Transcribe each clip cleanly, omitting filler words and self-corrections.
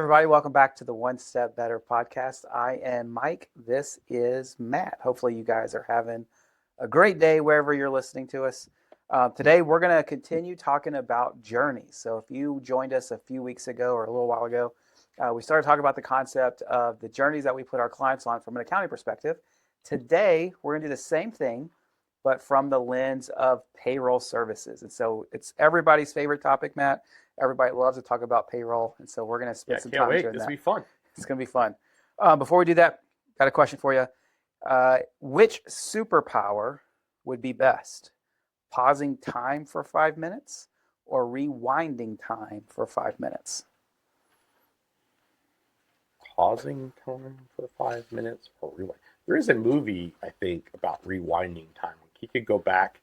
everybody. Welcome back to the One Step Better podcast. I am Mike. This is Matt. Hopefully, you guys are having a great day wherever you're listening to us. Today, we're going to continue talking about journeys. So, if you joined us a few weeks ago or a little while ago, we started talking about the concept of the journeys that we put our clients on from an accounting perspective. Today, we're going to do the same thing, but from the lens of payroll services. And so, it's everybody's favorite topic, Matt. Everybody loves to talk about payroll, and so we're going to spend some time doing that. This will be fun. It's going to be fun. Before we do that, got a question for you. Which superpower would be best? Pausing time for 5 minutes or rewinding time for 5 minutes? Pausing time for 5 minutes or rewind. There is a movie, I think, about rewinding time. He could go back.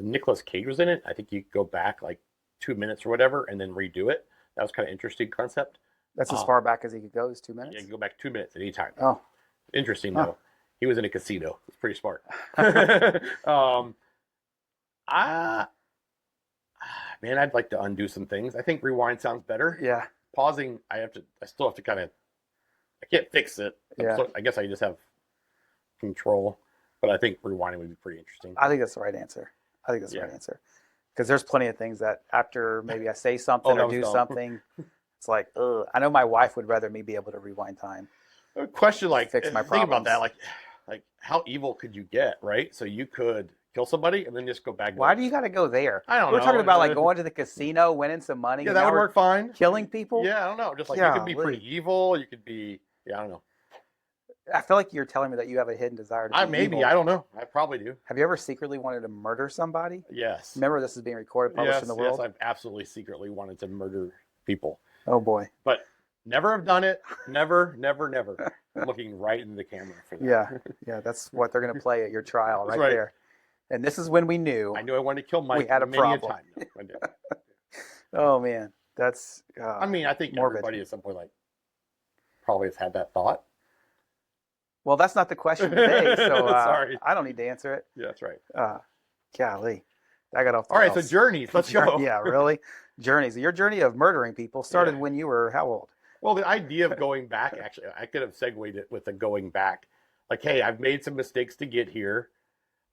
Nicolas Cage was in it. I think you could go back like 2 minutes or whatever and then redo it. That was kind of interesting concept. That's as far back as he could go, is 2 minutes? Yeah, you can go back 2 minutes at any time. Oh. Interesting, though. He was in a casino. It's pretty smart. Man, I'd like to undo some things. I think rewind sounds better. Yeah. Pausing, I still have to kind of, I can't fix it. Yeah. I guess I just have control. But I think rewinding would be pretty interesting. I think that's the right answer. Because there's plenty of things that after maybe I say something or do something, it's like, ugh. I know my wife would rather me be able to rewind time. A question like, fix my think about problems. that, like how evil could you get, right? So you could kill somebody and then just go back. Why do you got to go there? I don't know. We're talking about like going to the casino, winning some money. Yeah, that would work fine. Killing people? Yeah, I don't know. Just like you could be pretty evil. You could be, I don't know. I feel like you're telling me that you have a hidden desire to be evil. I don't know. I probably do. Have you ever secretly wanted to murder somebody? Yes. Remember, this is being recorded, published in the world? Yes, I've absolutely secretly wanted to murder people. Oh, boy. But never have done it. Never. I'm looking right into the camera for that. Yeah, that's what they're going to play at your trial right there. And this is when we knew. I knew I wanted to kill Mike. We had a problem. I did. Oh, man. That's I think morbid. Everybody at some point probably has had that thought. Well, that's not the question today, so Sorry. I don't need to answer it. Yeah, that's right. Golly. I got off the All right, rails. so journeys. Let's go. Yeah, really? Journeys. Your journey of murdering people started when you were how old? Well, the idea of going back, actually, I could have segued it with the going back. Like, hey, I've made some mistakes to get here.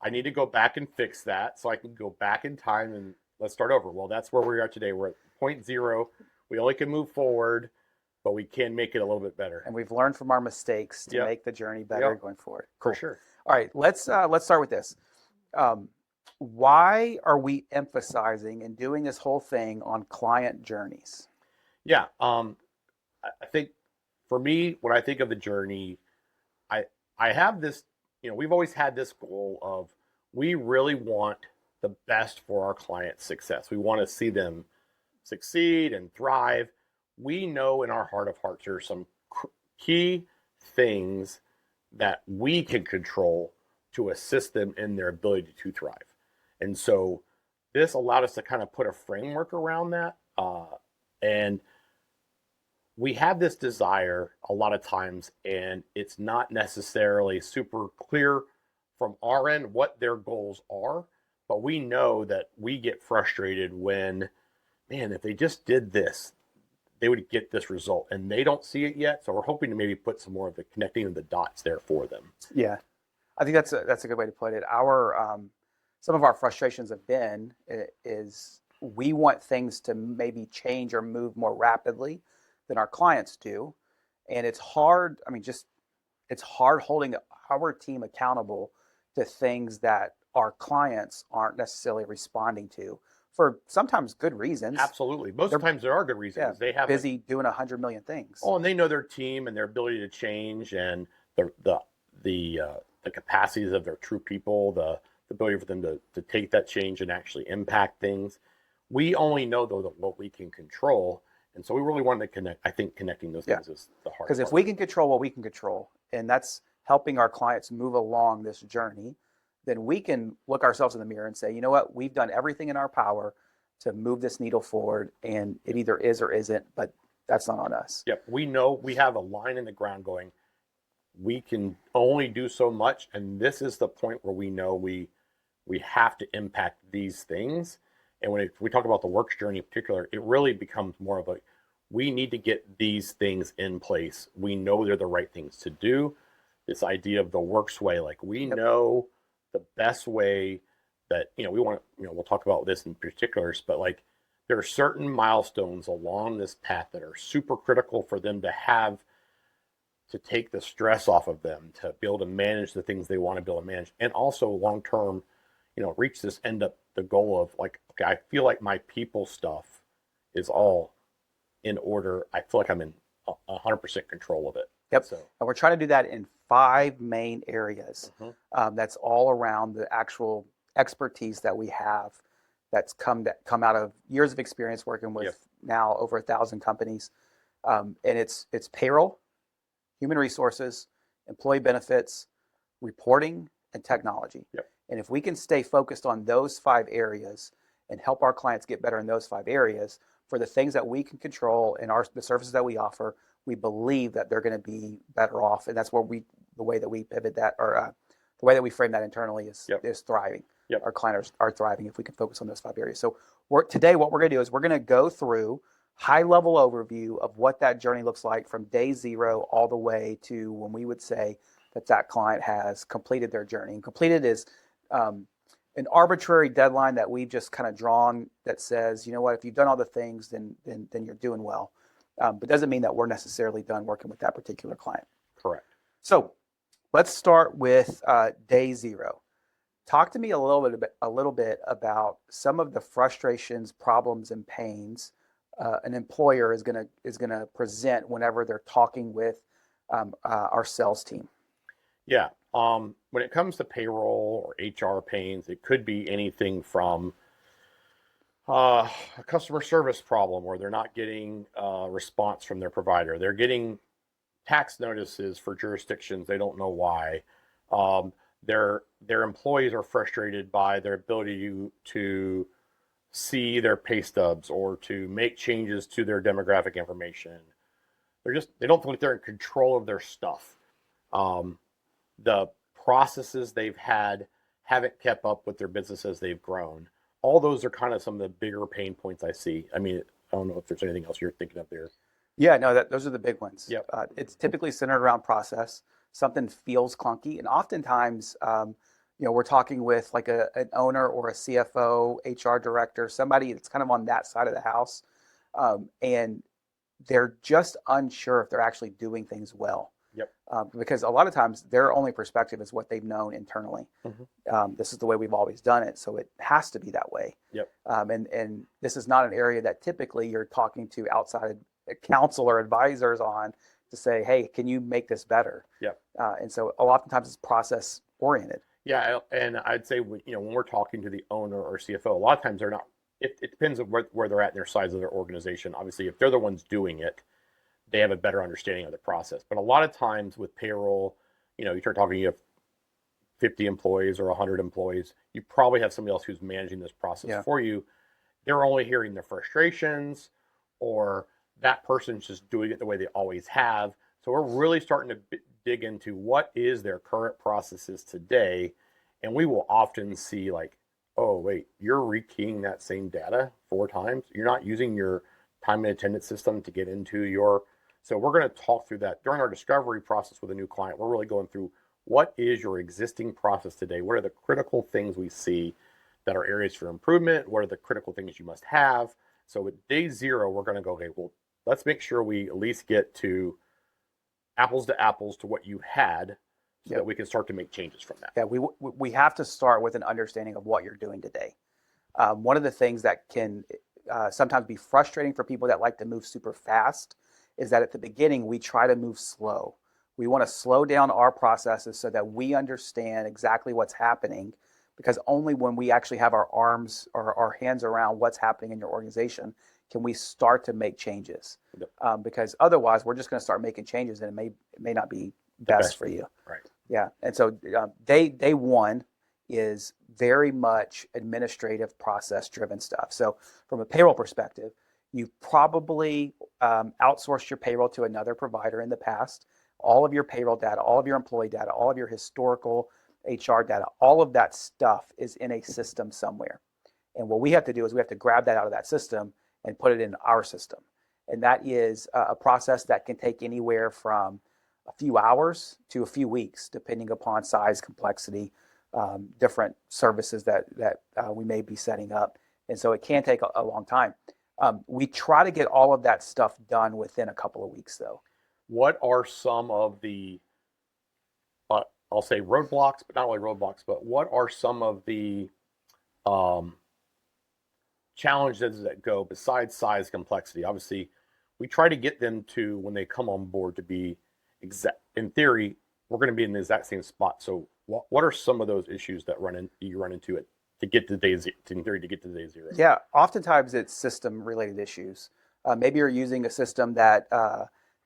I need to go back and fix that so I can go back in time and let's start over. Well, that's where we are today. We're at point zero. We only can move forward, but we can make it a little bit better. And we've learned from our mistakes to make the journey better going forward. Cool. For sure. All right, let's start with this. Why are we emphasizing and doing this whole thing on client journeys? Yeah, I think for me, when I think of the journey, I have this, we've always had this goal of we really want the best for our clients' success. We want to see them succeed and thrive. We know in our heart of hearts there are some key things that we can control to assist them in their ability to thrive. And so this allowed us to kind of put a framework around that. And we have this desire a lot of times, and it's not necessarily super clear from our end what their goals are, but we know that we get frustrated when, man, if they just did this, they would get this result, and they don't see it yet. So we're hoping to maybe put some more of the connecting of the dots there for them. Yeah, I think that's a good way to put it. Some of our frustrations have been is we want things to maybe change or move more rapidly than our clients do, and it's hard. It's hard holding our team accountable to things that our clients aren't necessarily responding to for sometimes good reasons. Absolutely. Most of the times there are good reasons. Yeah, they have busy doing 100 million things. Oh, and they know their team and their ability to change and the capacities of their true people, the ability for them to take that change and actually impact things. We only know though what we can control. And so we really wanted to connect. I think connecting those things is the hard part. Because if we can control what we can control, and that's helping our clients move along this journey, then we can look ourselves in the mirror and say, you know what, we've done everything in our power to move this needle forward, and it either is or isn't, but that's not on us. Yep, we know we have a line in the ground going, we can only do so much, and this is the point where we know we have to impact these things. And when we talk about the Whirks journey in particular, it really becomes more of we need to get these things in place. We know they're the right things to do. This idea of the Whirks way, like we Yep. know the best way that, we want to, we'll talk about this in particulars, but like there are certain milestones along this path that are super critical for them to have, to take the stress off of them, to be able to manage the things they want to be able to manage, and also long term, reach this end up the goal of like, okay, I feel like my people stuff is all in order. I feel like I'm in 100% control of it. Yep. So, And we're trying to do that in 5 main areas. mhm. That's all around the actual expertise that we have that's come out of years of experience working with Yep. now over 1,000 companies. And it's payroll, human resources, employee benefits, reporting, and technology. Yep. And if we can stay focused on those 5 areas and help our clients get better in those 5 areas for the things that we can control and the services that we offer, we believe that they're going to be better off. And that's where the way that we pivot that, or the way that we frame that internally is Yep. thriving. Yep. Our clients are thriving if we can focus on those 5 areas. So today, what we're going to do is we're going to go through high level overview of what that journey looks like from day 0 all the way to when we would say that client has completed their journey. And completed is an arbitrary deadline that we've just kind of drawn that says, you know what, if you've done all the things, then you're doing well. But doesn't mean that we're necessarily done working with that particular client. Correct. So let's start with day 0. Talk to me a little bit about some of the frustrations, problems, and pains an employer is gonna present whenever they're talking with our sales team. Yeah. When it comes to payroll or HR pains, it could be anything from a customer service problem where they're not getting a response from their provider. They're getting tax notices for jurisdictions they don't know why. Their employees are frustrated by their ability to see their pay stubs or to make changes to their demographic information. They don't feel like they're in control of their stuff. The processes they've had haven't kept up with their business as they've grown. All those are kind of some of the bigger pain points I see. I mean, I don't know if there's anything else you're thinking of there. Yeah, no, those are the big ones. Yep. It's typically centered around process. Something feels clunky, and oftentimes, we're talking with like an owner or a CFO, HR director, somebody that's kind of on that side of the house, and they're just unsure if they're actually doing things well. Yep. Because a lot of times their only perspective is what they've known internally. Mhm. This is the way we've always done it, so it has to be that way. Yep. And this is not an area that typically you're talking to outside counsel or advisors on to say, hey, can you make this better? Yep. And so a lot of times it's process oriented. Yeah, and I'd say when we're talking to the owner or CFO, a lot of times they're not. It depends on where they're at in their size of their organization. Obviously, if they're the ones doing it, they have a better understanding of the process. But a lot of times with payroll, you start talking, you have 50 employees or 100 employees, you probably have somebody else who's managing this process for you. They're only hearing the frustrations, or that person's just doing it the way they always have. So we're really starting to dig into what is their current processes today. And we will often see like, oh, wait, you're rekeying that same data 4 times. You're not using your time and attendance system to get into your. So we're going to talk through that during our discovery process with a new client. We're really going through what is your existing process today? What are the critical things we see that are areas for improvement? What are the critical things you must have? So with day 0, we're going to go, okay, well, let's make sure we at least get to apples to what you had so that we can start to make changes from that. Yeah, we have to start with an understanding of what you're doing today. One of the things that can sometimes be frustrating for people that like to move super fast is that at the beginning we try to move slow. We want to slow down our processes so that we understand exactly what's happening, because only when we actually have our arms or our hands around what's happening in your organization can we start to make changes. Yep. Because otherwise we're just going to start making changes and it may not be best for you. Right. Yeah. And so day 1 is very much administrative process driven stuff. So from a payroll perspective, you've probably outsourced your payroll to another provider in the past. All of your payroll data, all of your employee data, all of your historical HR data, all of that stuff is in a system somewhere. And what we have to do is we have to grab that out of that system and put it in our system. and that is a process that can take anywhere from a few hours to a few weeks, depending upon size, complexity, different services that we may be setting up. And so it can take a long time. We try to get all of that stuff done within a couple of weeks, though. What are some of the, I'll say roadblocks, but not only roadblocks, but what are some of the um, challenges that go besides size complexity? Obviously, we try to get them to, when they come on board, to be exact. In theory, we're going to be in the exact same spot. So, what are some of those issues that you run into it to get to day zero? In theory, to get to day zero. Yeah, oftentimes it's system related issues. Maybe you're using a system that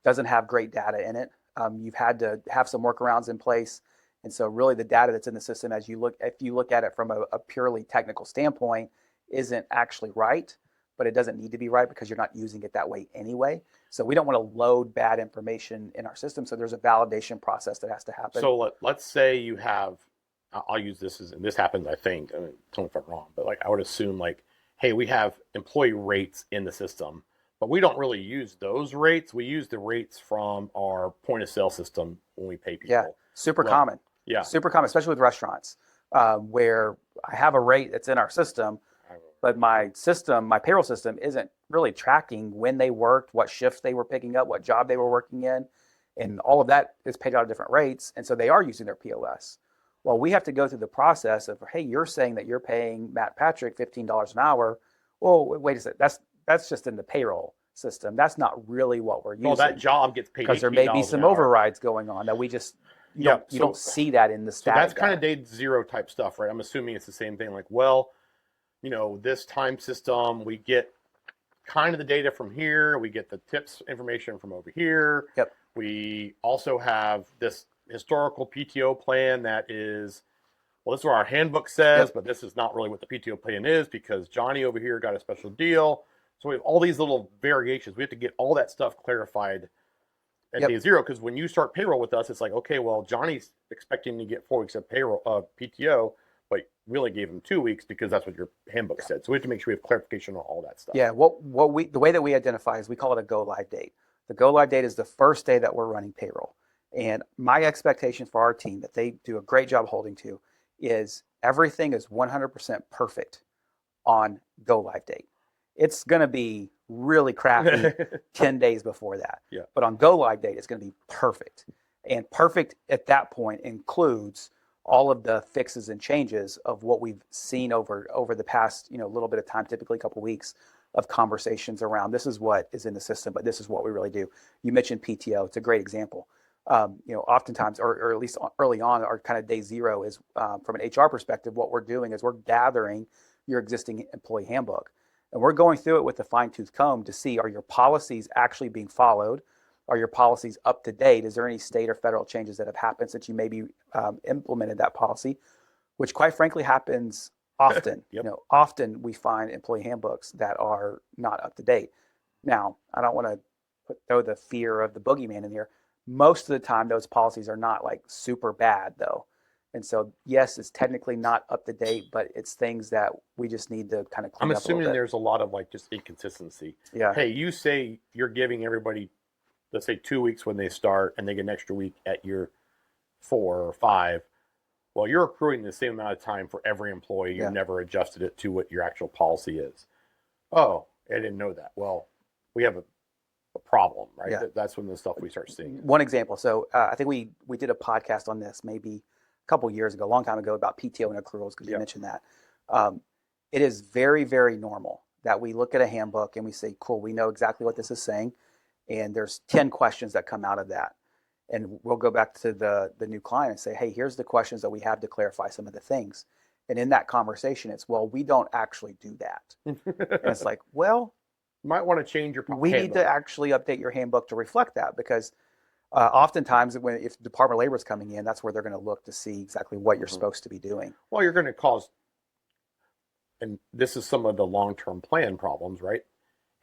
doesn't have great data in it. You've had to have some workarounds in place, and so really the data that's in the system, if you look at it from a purely technical standpoint, isn't actually right. But it doesn't need to be right because you're not using it that way anyway. So we don't want to load bad information in our system. So there's a validation process that has to happen. So let's say you have, I'll use this and this happens, I think, I mean, tell me if I'm wrong, but like I would assume like, hey, we have employee rates in the system, but we don't really use those rates. We use the rates from our point of sale system when we pay people. Yeah, super common. Yeah. Super common, especially with restaurants, where I have a rate that's in our system, but my payroll system isn't really tracking when they worked, what shifts they were picking up, what job they were working in, and all of that is paid out at different rates, and so they are using their POS. Well, we have to go through the process of, hey, you're saying that you're paying Matt Patrick $15 an hour. Well, wait a second, that's just in the payroll system. That's not really what we're using. Well, that job gets paid because there may be some overrides going on that we just you don't see that in the stat. So that's kind of day zero type stuff, right? I'm assuming it's the same thing. Like, well, this time system, we get kind of the data from here. We get the tips information from over here. Yep. We also have this historical PTO plan that is, well, this is what our handbook says, but this is not really what the PTO plan is because Johnny over here got a special deal. So we have all these little variations. We have to get all that stuff clarified at day zero, because when you start payroll with us, it's like, okay, well, Johnny's expecting to get 4 weeks of payroll PTO, but we only gave him 2 weeks because that's what your handbook said. So we have to make sure we have clarification on all that stuff. Yeah, the way that we identify is we call it a go live date. The go live date is the first day that we're running payroll. And my expectation for our team that they do a great job holding to is everything is 100% perfect on go live date. It's going to be really crappy 10 days before that. Yeah. But on go live date, it's going to be perfect. And perfect at that point includes all of the fixes and changes of what we've seen over the past, little bit of time, typically a couple of weeks of conversations around this is what is in the system, but this is what we really do. You mentioned PTO. It's a great example. Oftentimes, or at least early on, our kind of day zero is from an HR perspective, what we're doing is we're gathering your existing employee handbook. And we're going through it with a fine-tooth comb to see, are your policies actually being followed? Are your policies up to date? Is there any state or federal changes that have happened since you maybe implemented that policy? Which quite frankly happens often. Yep. Often we find employee handbooks that are not up to date. Now, I don't want to throw the fear of the boogeyman in here. Most of the time, those policies are not like super bad though. And so, yes, it's technically not up to date, but it's things that we just need to kind of clean up a little bit. I'm assuming there's a lot of like just inconsistency. Yeah. Hey, you say you're giving everybody, let's say 2 weeks when they start, and they get an extra week at year 4 or 5. Well, you're accruing the same amount of time for every employee. You never adjusted it to what your actual policy is. Oh, I didn't know that. Well, we have a problem, right? Yeah. That's when the stuff we start seeing. One example. So I think we did a podcast on this maybe a couple years ago, a long time ago, about PTO and accruals, because you mentioned that. It is very, very normal that we look at a handbook and we say, cool, we know exactly what this is saying. And there's 10 questions that come out of that. And we'll go back to the new client and say, hey, here's the questions that we have to clarify some of the things. And in that conversation, it's, well, we don't actually do that. And it's like, well, you might want to change your we need to actually update your handbook to reflect that, because oftentimes if Department of Labor is coming in, that's where they're going to look to see exactly what you're supposed to be doing. Well, you're going to cause, and this is some of the long-term plan problems, right?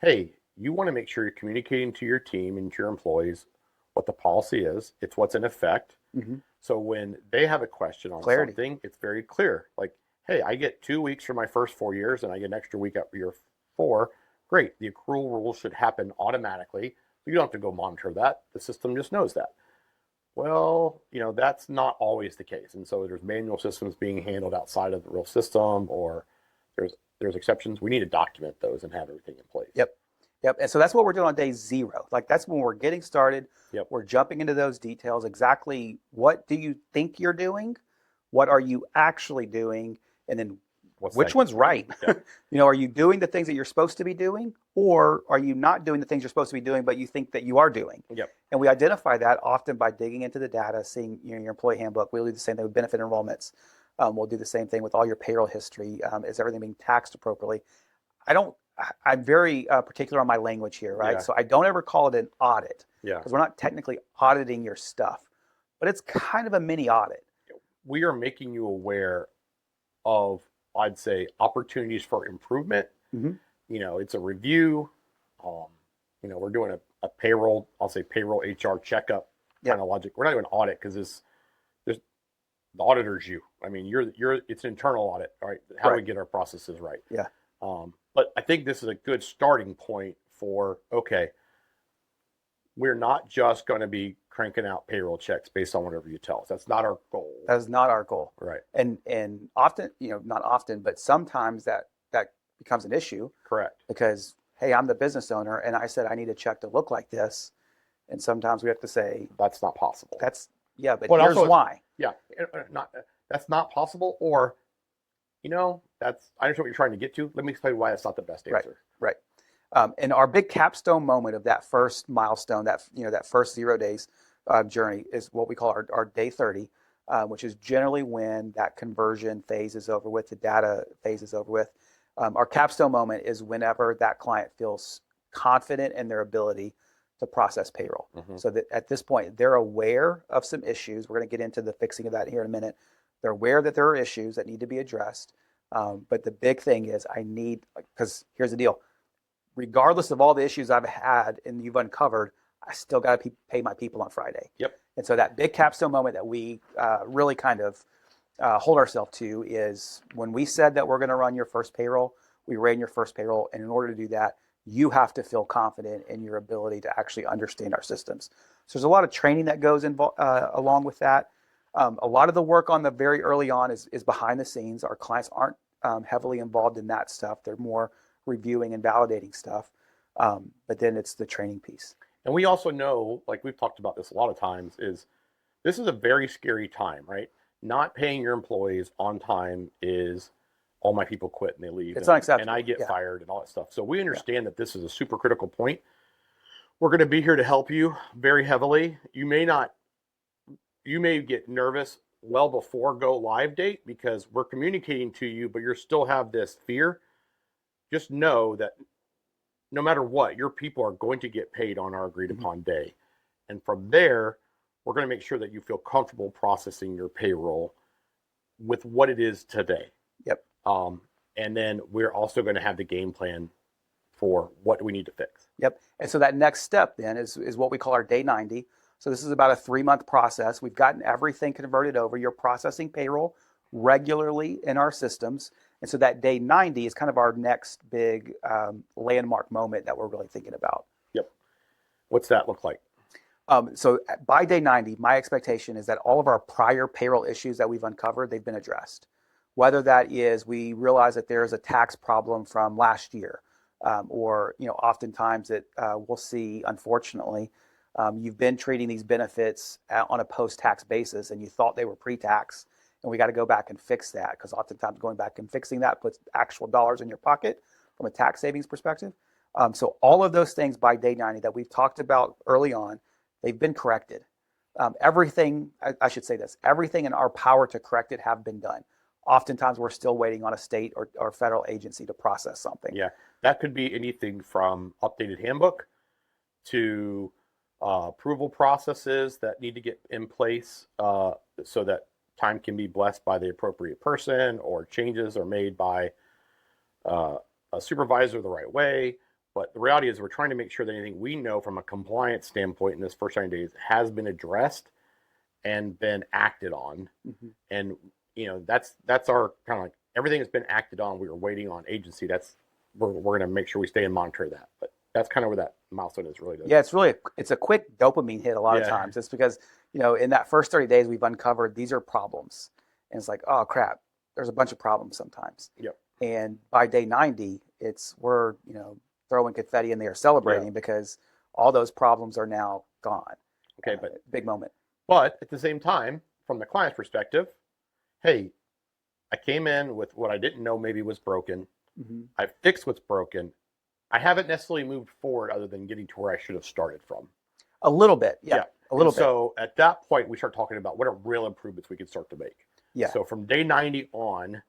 Hey, you want to make sure you're communicating to your team and to your employees what the policy is. It's what's in effect. Mm-hmm. So when they have a question on something, it's very clear. Like, hey, I get 2 weeks for my first 4 years, and I get an extra week at year 4. great. The accrual rule should happen automatically. You don't have to go monitor that. The system just knows that. Well, that's not always the case. And so there's manual systems being handled outside of the real system, or there's exceptions. We need to document those and have everything in place. Yep. Yep. And so that's what we're doing on day 0. Like that's when we're getting started. Yep. We're jumping into those details. Exactly what do you think you're doing? What are you actually doing? And then which one's right? Yep. Are you doing the things that you're supposed to be doing, or are you not doing the things you're supposed to be doing, but you think that you are doing? Yep. And we identify that often by digging into the data, seeing your employee handbook. We'll do the same thing with benefit enrollments. We'll do the same thing with all your payroll history. Is everything being taxed appropriately? I'm very particular on my language here, right? Yeah. So I don't ever call it an audit, Yeah. because we're not technically auditing your stuff, but it's kind of a mini audit. We are making you aware of, I'd say, opportunities for improvement. Mm-hmm. It's a review. We're doing a payroll, I'll say payroll HR checkup kind of logic. We're not doing an audit because there's the auditor's you. I mean, it's an internal audit, right? How do we get our processes right? Yeah. But I think this is a good starting point for, okay, we're not just going to be cranking out payroll checks based on whatever you tell us. That's not our goal. That is not our goal. Right. And often, not often, but sometimes that becomes an issue. Correct. Because, hey, I'm the business owner and I said I need a check to look like this. And sometimes we have to say, that's not possible. but here's why. Yeah. That's not possible. Or, I understand what you're trying to get to. Let me explain why that's not the best answer. Right. And our big capstone moment of that first milestone, that first 0 days journey, is what we call our day 30, which is generally when that conversion phase is over with, the data phase is over with. Our capstone moment is whenever that client feels confident in their ability to process payroll. Mm-hmm. So that at this point, they're aware of some issues. We're going to get into the fixing of that here in a minute. They're aware that there are issues that need to be addressed. But the big thing is because here's the deal. Regardless of all the issues I've had and you've uncovered, I still got to pay my people on Friday. Yep. And so that big capstone moment that we really kind of hold ourselves to is when we said that we're going to run your first payroll, we ran your first payroll. And in order to do that, you have to feel confident in your ability to actually understand our systems. So there's a lot of training that goes along with that. A lot of the work on the very early on is behind the scenes. Our clients aren't heavily involved in that stuff. They're more reviewing and validating stuff. But then it's the training piece. And we also know, like we've talked about this a lot of times, this is a very scary time, right? Not paying your employees on time is all my people quit and they leave. It's unacceptable. And I get fired and all that stuff. So we understand that this is a super critical point. We're going to be here to help you very heavily. You may get nervous well before go live date because we're communicating to you, but you still have this fear. Just know that no matter what, your people are going to get paid on our agreed upon day. And from there, we're going to make sure that you feel comfortable processing your payroll with what it is today. Yep. And then we're also going to have the game plan for what we need to fix. Yep. And so that next step then is what we call our day 90. So this is about a 3-month process. We've gotten everything converted over. You're processing payroll regularly in our systems. And so that day 90 is kind of our next big landmark moment that we're really thinking about. Yep. What's that look like? So by day 90, my expectation is that all of our prior payroll issues that we've uncovered, they've been addressed. Whether that is we realize that there's a tax problem from last year, or oftentimes that we'll see, unfortunately, you've been treating these benefits on a post-tax basis and you thought they were pre-tax. And we got to go back and fix that because oftentimes going back and fixing that puts actual dollars in your pocket from a tax savings perspective. So all of those things by day 90 that we've talked about early on, they've been corrected. Everything, I should say this, everything in our power to correct it have been done. Oftentimes we're still waiting on a state or federal agency to process something. Yeah, that could be anything from updated handbook to approval processes that need to get in place so that time can be blessed by the appropriate person or changes are made by a supervisor the right way. But the reality is we're trying to make sure that anything we know from a compliance standpoint in this first 90 days has been addressed and been acted on. Mm-hmm. And, that's our kind of like everything that's been acted on. We were waiting on agency. That's we're going to make sure we stay and monitor that. But that's kind of where that milestone is really. Yeah, it's a quick dopamine hit a lot of Yeah. times. It's because, in that first 30 days we've uncovered these are problems. And it's like, oh crap, there's a bunch of problems sometimes. Yep. And by day 90, we're, throwing confetti in the air celebrating because all those problems are now gone. Okay, but big moment. But at the same time, from the client's perspective, hey, I came in with what I didn't know maybe was broken. Mm-hmm. I fixed what's broken. I haven't necessarily moved forward other than getting to where I should have started from. A little bit. Yeah. A little bit. So at that point, we start talking about what are real improvements we can start to make. Yeah. So from day 90 on,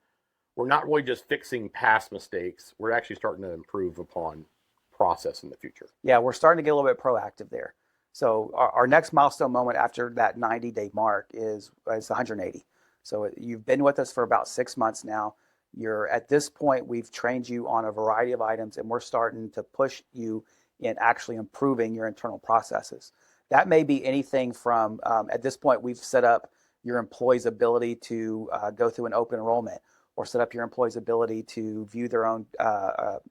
we're not really just fixing past mistakes. We're actually starting to improve upon process in the future. Yeah, we're starting to get a little bit proactive there. So our next milestone moment after that 90-day mark is 180. So you've been with us for about 6 months now. You're at this point, we've trained you on a variety of items, and we're starting to push you in actually improving your internal processes. That may be anything from, at this point, we've set up your employees' ability to go through an open enrollment, or set up your employees' ability to view their own,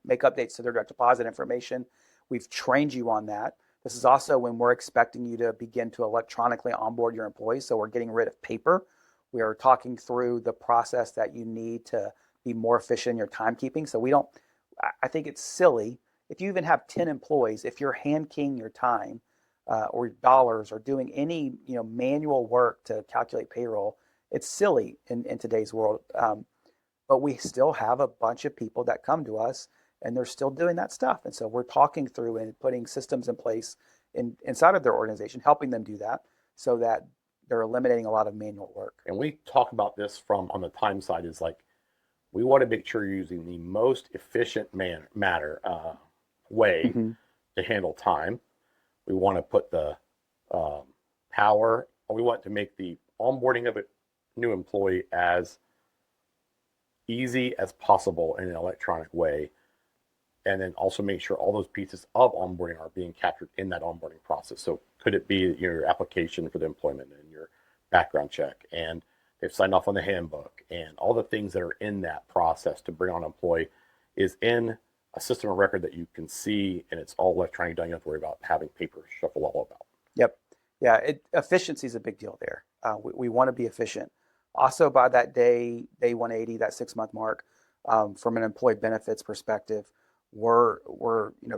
make updates to their direct deposit information. We've trained you on that. This is also when we're expecting you to begin to electronically onboard your employees. So we're getting rid of paper. We are talking through the process that you need to be more efficient in your timekeeping. So I think it's silly if you even have 10 employees, if you're hand keying your time or dollars or doing any manual work to calculate payroll, it's silly in today's world. But we still have a bunch of people that come to us and they're still doing that stuff. And so we're talking through and putting systems in place inside of their organization, helping them do that so that they're eliminating a lot of manual work. And we talk about this from on the time side is like, we want to make sure you're using the most efficient way Mm-hmm. to handle time. We want to put the power, or we want to make the onboarding of a new employee as easy as possible in an electronic way. And then also make sure all those pieces of onboarding are being captured in that onboarding process. So could it be your application for the employment and your background check, and they've signed off on the handbook, and all the things that are in that process to bring on an employee is in a system of record that you can see, and it's all electronic. You don't have to worry about having paper shuffle all about. Yep. Yeah, efficiency is a big deal there. We want to be efficient. Also, by that day 180, that 6-month mark, from an employee benefits perspective, we're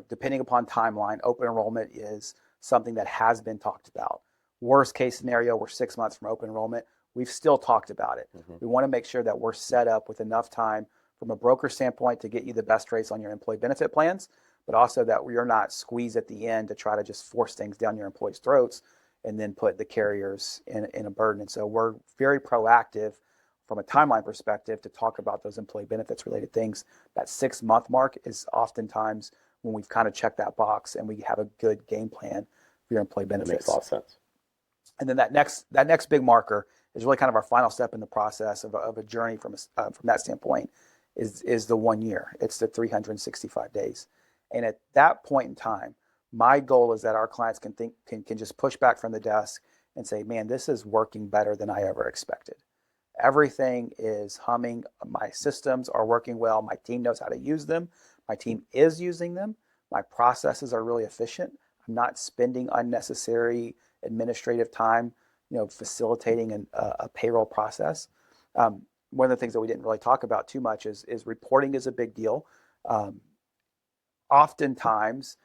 depending upon timeline, open enrollment is something that has been talked about. Worst case scenario, we're 6 months from open enrollment. We've still talked about it. Mm-hmm. We want to make sure that we're set up with enough time from a broker standpoint to get you the best rates on your employee benefit plans, but also that you're not squeezed at the end to try to just force things down your employees' throats and then put the carriers in a burden. And so we're very proactive from a timeline perspective to talk about those employee benefits related things. That 6-month mark is oftentimes when we've kind of checked that box and we have a good game plan for your employee benefits. That makes a lot of sense. And then that next big marker is really kind of our final step in the process of a journey from that standpoint is the 1 year. It's the 365 days. And at that point in time, my goal is that our clients can just push back from the desk and say, man, this is working better than I ever expected. Everything is humming. My systems are working well. My team knows how to use them. My team is using them. My processes are really efficient. I'm not spending unnecessary administrative time, facilitating a payroll process. One of the things that we didn't really talk about too much is reporting is a big deal. Oftentimes,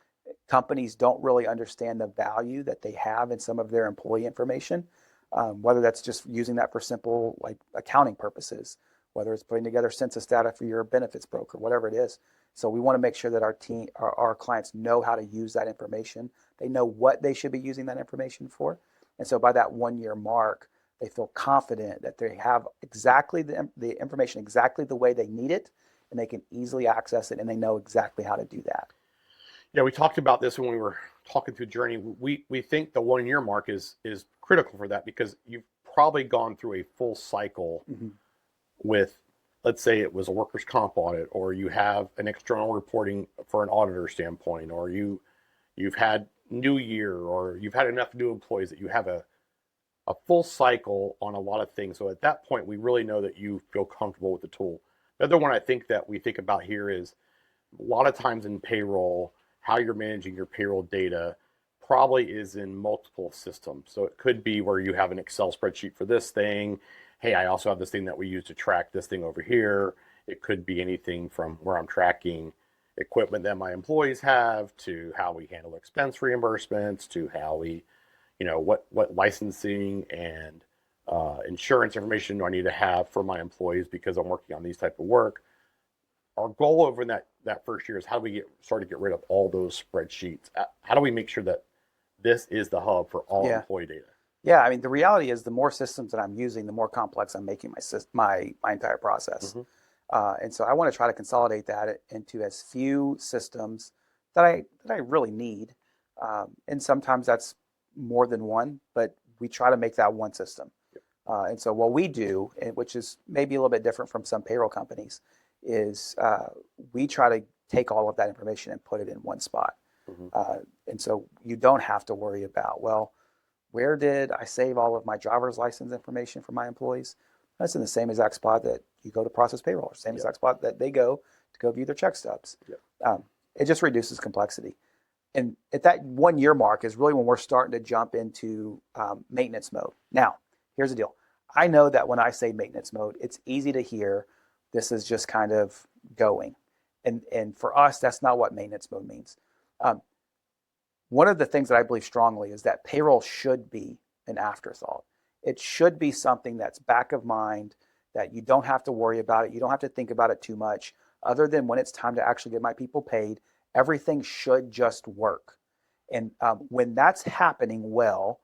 companies don't really understand the value that they have in some of their employee information, whether that's just using that for simple like accounting purposes, whether it's putting together census data for your benefits broker, whatever it is. So we want to make sure that our clients know how to use that information. They know what they should be using that information for. And so by that 1 year mark, they feel confident that they have exactly the information exactly the way they need it, and they can easily access it, and they know exactly how to do that. Yeah, we talked about this when we were talking through Journey. We think the 1 year mark is critical for that because you've probably gone through a full cycle mm-hmm. with, let's say it was a workers' comp audit, or you have an external reporting for an auditor standpoint, or you've had new year, or you've had enough new employees that you have a full cycle on a lot of things. So at that point, we really know that you feel comfortable with the tool. The other one I think that we think about here is a lot of times in payroll, how you're managing your payroll data probably is in multiple systems. So it could be where you have an Excel spreadsheet for this thing. Hey, I also have this thing that we use to track this thing over here. It could be anything from where I'm tracking equipment that my employees have to how we handle expense reimbursements to how we, what licensing and insurance information do I need to have for my employees because I'm working on these type of work. Our goal over that first year is how do we start to get rid of all those spreadsheets? How do we make sure that this is the hub for all Yeah. employee data? Yeah, I mean, the reality is the more systems that I'm using, the more complex I'm making my entire process. Mm-hmm. And so I want to try to consolidate that into as few systems that I really need. And sometimes that's more than one, but we try to make that one system. Yep. And so what we do, which is maybe a little bit different from some payroll companies, is we try to take all of that information and put it in one spot. Mm-hmm. And so you don't have to worry about, well, where did I save all of my driver's license information for my employees? That's in the same exact spot that you go to process payroll, or same Yep. exact spot that they go to go view their check stubs. Yep. It just reduces complexity. And at that 1 year mark is really when we're starting to jump into maintenance mode. Now, here's the deal. I know that when I say maintenance mode, it's easy to hear this is just kind of going. And for us, that's not what maintenance mode means. One of the things that I believe strongly is that payroll should be an afterthought. It should be something that's back of mind, that you don't have to worry about it. You don't have to think about it too much, other than when it's time to actually get my people paid. Everything should just work. And when that's happening well,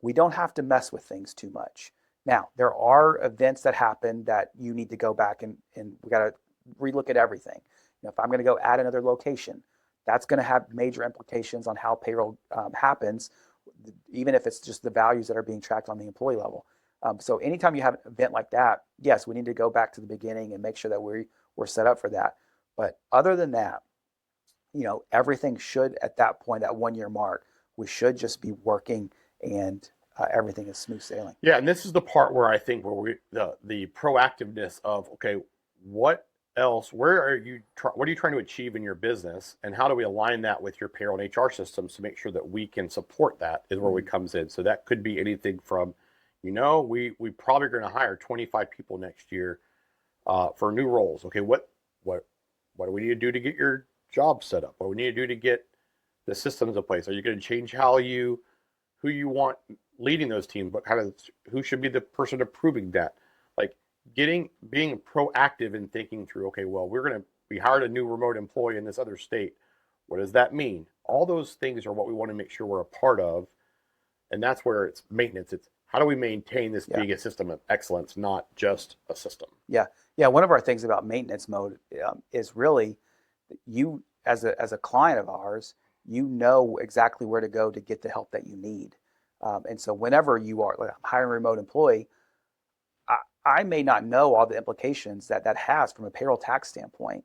we don't have to mess with things too much. Now, there are events that happen that you need to go back and we got to relook at everything. If I'm going to go add another location, that's going to have major implications on how payroll happens, even if it's just the values that are being tracked on the employee level. So anytime you have an event like that, yes, we need to go back to the beginning and make sure that we're set up for that. But other than that, everything should, at that point, that 1 year mark, we should just be working and everything is smooth sailing. Yeah, and this is the part where I think the proactiveness of, okay, what else? What are you trying to achieve in your business, and how do we align that with your payroll and HR systems to make sure that we can support that? Is where we comes in. So that could be anything from, we probably are going to hire 25 people next year for new roles. Okay, what do we need to do to get your job set up? What do we need to do to get the systems in place? Are you going to change who you want leading those teams, but kind of who should be the person approving that? Like being proactive and thinking through, okay, well, we hired a new remote employee in this other state. What does that mean? All those things are what we want to make sure we're a part of. And that's where it's maintenance. It's how do we maintain this being a system of excellence, not just a system? Yeah. Yeah. One of our things about maintenance mode is really you as a client of ours, you know exactly where to go to get the help that you need. And so whenever you are like, hiring a remote employee, I may not know all the implications that has from a payroll tax standpoint,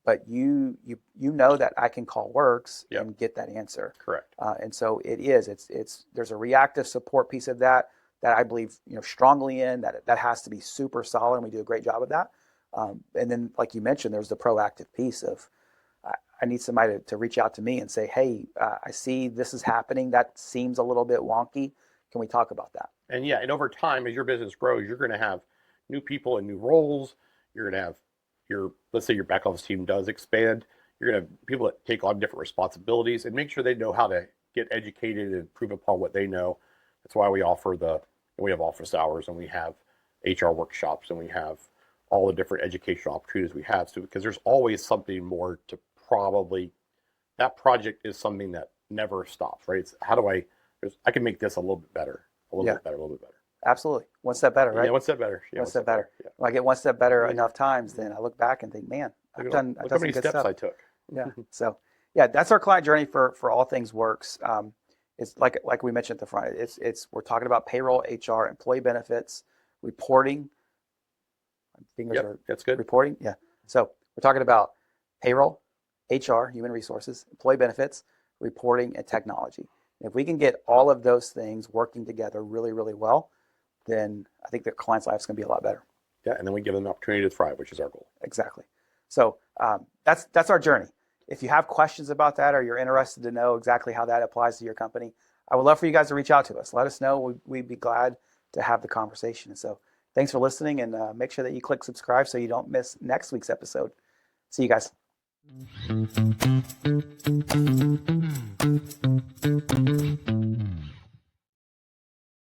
but you know that I can call Whirks and get that answer. Correct. And so there's a reactive support piece of that I believe strongly in that has to be super solid, and we do a great job of that. And then, like you mentioned, there's the proactive piece of I need somebody to reach out to me and say, hey, I see this is happening. That seems a little bit wonky. Can we talk about that? And and over time, as your business grows, you're going to have new people and new roles. You're going to have let's say your back office team does expand. You're going to have people that take on different responsibilities and make sure they know how to get educated and improve upon what they know. That's why we have office hours, and we have HR workshops, and we have all the different educational opportunities we have. So because there's always something more to that project is something that never stops, right? It's how do I can make this a little bit better, a little bit better. Absolutely. One step better, right? Yeah, one step better. One step better. Yeah. When I get one step better enough times, then I look back and think, man, I've done how many some good steps stuff. I took. Yeah. So yeah, that's our client journey for all things Whirks. It's like we mentioned at the front. We're talking about payroll, HR, employee benefits, reporting. That's good. Reporting. Yeah. So we're talking about payroll, HR, human resources, employee benefits, reporting, and technology. And if we can get all of those things working together really, really well, then I think the client's life is going to be a lot better. Yeah, and then we give them the opportunity to thrive, which is our goal. Exactly. So That's our journey. If you have questions about that, or you're interested to know exactly how that applies to your company, I would love for you guys to reach out to us. Let us know. We'd be glad to have the conversation. So thanks for listening, and make sure that you click subscribe so you don't miss next week's episode. See you guys.